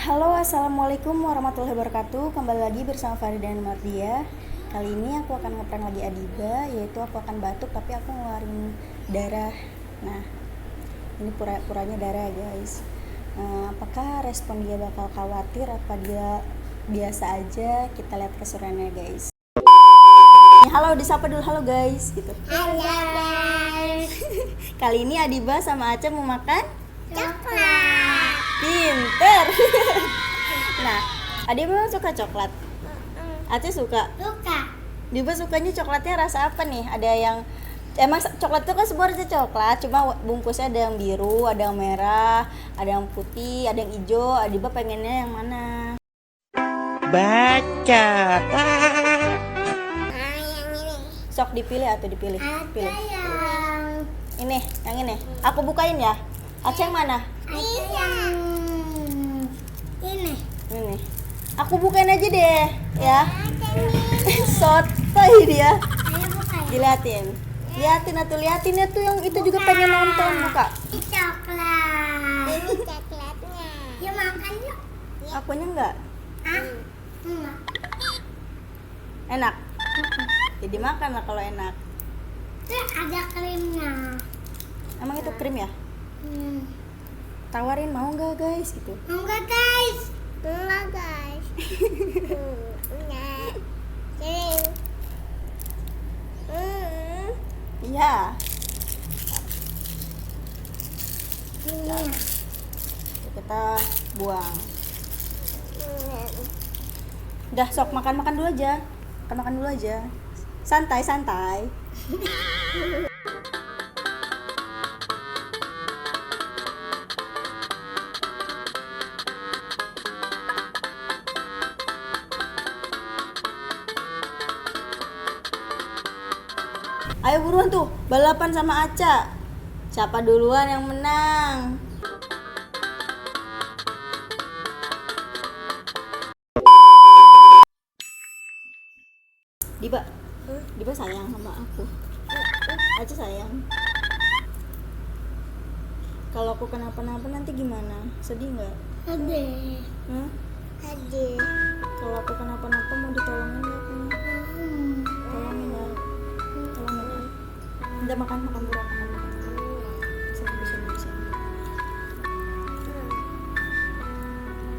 Halo, assalamualaikum warahmatullahi wabarakatuh. Kembali lagi bersama Farida dan Mardia. Kali ini aku akan ngeprank lagi Adiba, yaitu aku akan batuk tapi aku ngeluarin darah. Nah, ini pura-puranya darah, guys. Apakah respon dia bakal khawatir apa dia biasa aja? Kita lihat keseruannya, guys. Halo, disapa dulu, halo guys, gitu. Halo guys. Kali ini Adiba sama Aca mau makan Coklat. pinter. Nah, Adiba memang suka coklat. Aca suka. Suka. Diba sukanya coklatnya rasa apa nih? Ada yang emang coklat itu kan semua rasa coklat, cuma bungkusnya ada yang biru, ada yang merah, ada yang putih, ada yang hijau. Adiba pengennya yang mana? Baca. Yang ini. Sok dipilih atau dipilih? Ada Pilih. yang Yang ini. Aku bukain ya. Aca yang mana? ada yang ini. Ini. Aku bukain aja deh, ya. Ada nih. Sotoy dia. Ayo buka ya. Diliatin. Liatin ya tuh yang itu juga pengen nonton, buka. Ini coklat. Ini coklatnya. Yuk makan yuk. Akunya enggak. Ah? Enggak. Enak. Jadi makan lah kalau enak. Tuh ada krimnya. Emang itu krim ya? Hmm. Tawarin mau nggak guys gitu. Enggak guys. Enggak guys. Enggak. Krim. Iya. Ini. Kita buang. Udah sok makan dulu aja. Makan dulu aja. Santai. Ayo buruan tuh, balapan sama Aca. Siapa duluan yang menang? Diba sayang sama aku. Aca sayang. Kalau aku kenapa-napa nanti gimana? Sedih nggak? Ada. Hah? Ada. Kalau aku kenapa-napa mau ditolongin nggak aku? Tolongin ya. Udah makan buruan, makan. Sini.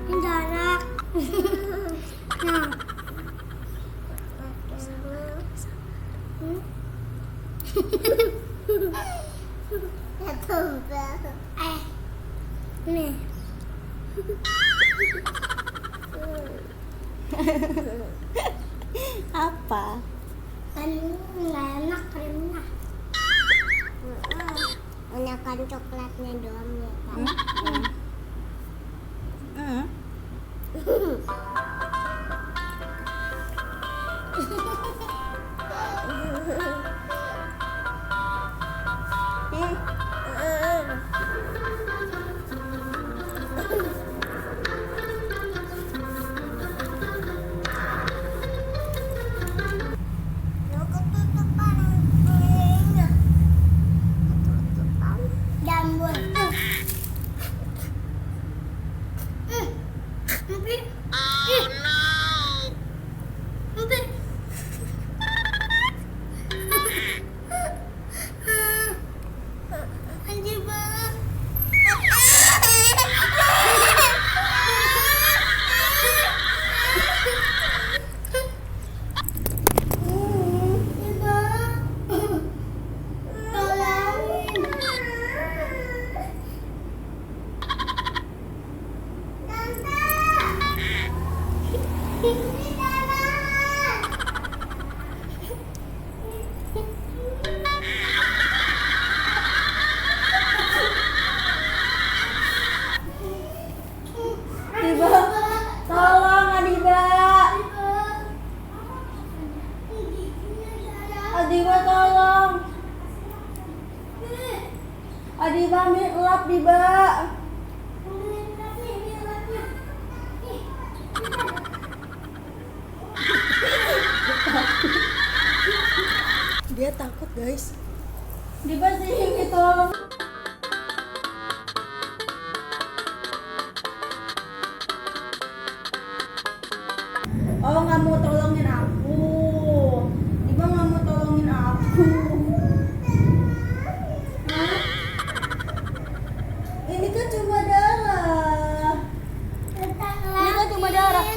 Ini jarak. Nah. Nih. Apa? Kan nggak enak krimnya. Enakan coklatnya doang ya kan. Jambul. Tolong Adiba. Adiba tolong. Adiba ambil lap Diba. Dia takut guys. Diba sini tolong. Oh, nggak mau tolongin aku. Diba nggak mau tolongin aku. Hah? Ini kan cuma darah. Ini kan cuma darah.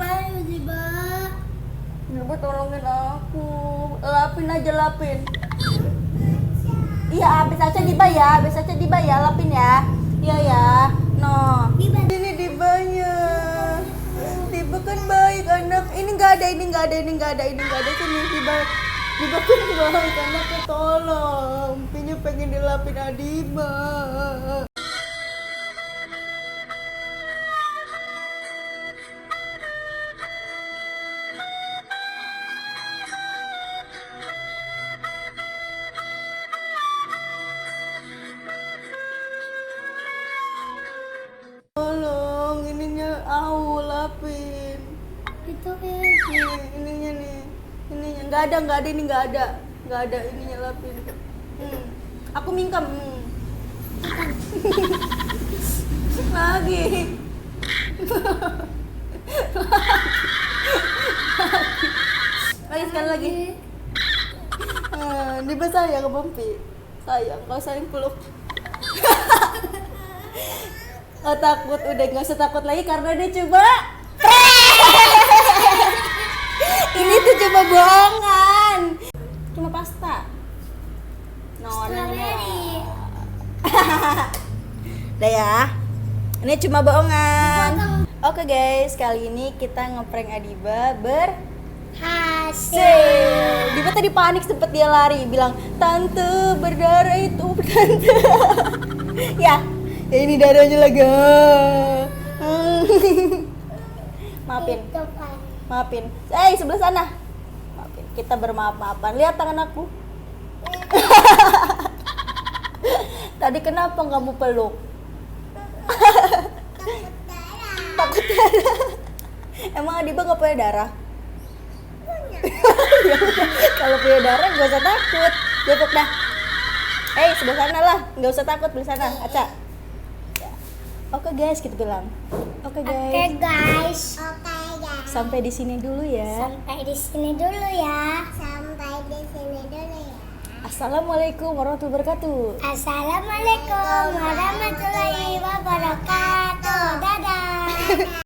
Ayo Diba. Diba tolongin aku. Lapin aja, lapin. Iya, habis aja Diba ya. Habis aja Diba ya, lapin ya. Iya ya. No. Diba. Ini Dibanya. Diba kan baik anak. Ini nggak ada. Sini Diba. Diba kan baik anaknya, tolong. Pinya pengen dilapin Adiba. Tolong, ininya lapin. Itu Nih, ininya nih. Ininya nggak ada ininya lapin. Aku mingkem. Lagi. Lagi sekali lagi. Diba sayang ke Bompi. Sayang, kalau sayang peluk. Oh takut, udah gak usah takut lagi karena dia coba. Ini tuh cuma bohongan. Cuma pasta. strawberry. Udah ya. Ini cuma bohongan. Oke guys, kali ini kita ngeprank Adiba Hasil. Diba tadi panik, sempet dia lari bilang, "Tante, berdarah itu, tante." Ya ini darahnya lagi. Maafin. Itu kan. Maafin. Sebelah sana. Maafin. Kita bermaaf-maafan. Lihat tangan aku. Tadi kenapa nggak mau peluk? Takut darah. Emang Adiba nggak punya darah? Ya udah, kalau punya darah nggak usah takut. Cukup dah. Sebelah sana lah. Nggak usah takut, sebelah sana. Aca. Oke guys, kita bilang. Oke guys. Oke guys. Sampai di sini dulu ya. Sampai di sini dulu ya. Assalamualaikum warahmatullahi wabarakatuh. Assalamualaikum warahmatullahi wabarakatuh. Dadah.